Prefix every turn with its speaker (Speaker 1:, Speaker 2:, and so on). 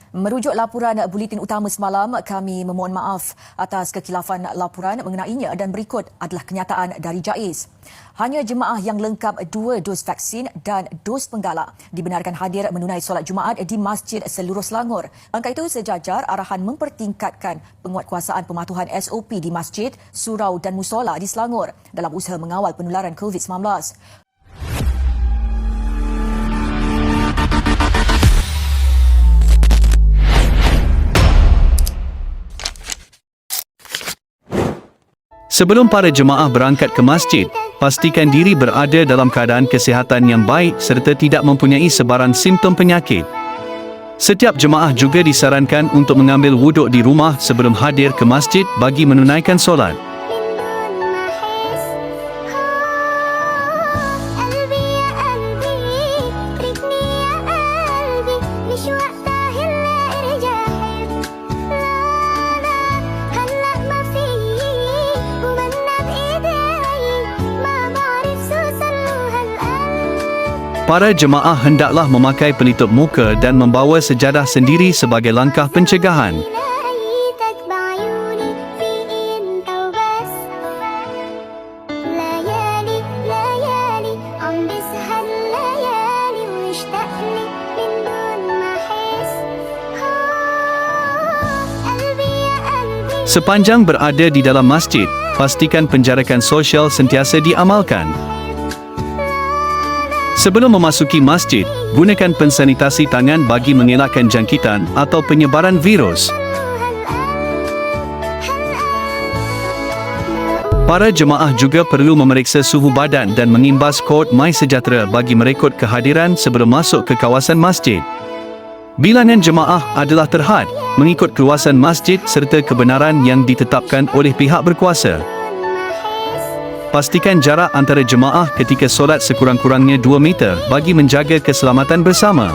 Speaker 1: Merujuk laporan Buletin Utama semalam, kami memohon maaf atas kekhilafan laporan mengenainya dan berikut adalah kenyataan dari JAIZ. Hanya jemaah yang lengkap 2 dos vaksin dan dos penggalak dibenarkan hadir menunai solat Jumaat di masjid seluruh Selangor. Angka itu sejajar arahan mempertingkatkan penguatkuasaan pematuhan SOP di masjid, surau dan musola di Selangor dalam usaha mengawal penularan COVID-19.
Speaker 2: Sebelum para jemaah berangkat ke masjid, pastikan diri berada dalam keadaan kesihatan yang baik serta tidak mempunyai sebarang simptom penyakit. Setiap jemaah juga disarankan untuk mengambil wuduk di rumah sebelum hadir ke masjid bagi menunaikan solat. Para jemaah hendaklah memakai pelitup muka dan membawa sejadah sendiri sebagai langkah pencegahan. Sepanjang berada di dalam masjid, pastikan penjarakan sosial sentiasa diamalkan. Sebelum memasuki masjid, gunakan pensanitasi tangan bagi mengelakkan jangkitan atau penyebaran virus. Para jemaah juga perlu memeriksa suhu badan dan mengimbas kod MySejahtera bagi merekod kehadiran sebelum masuk ke kawasan masjid. Bilangan jemaah adalah terhad mengikut keluasan masjid serta kebenaran yang ditetapkan oleh pihak berkuasa. Pastikan jarak antara jemaah ketika solat sekurang-kurangnya 2 meter bagi menjaga keselamatan bersama.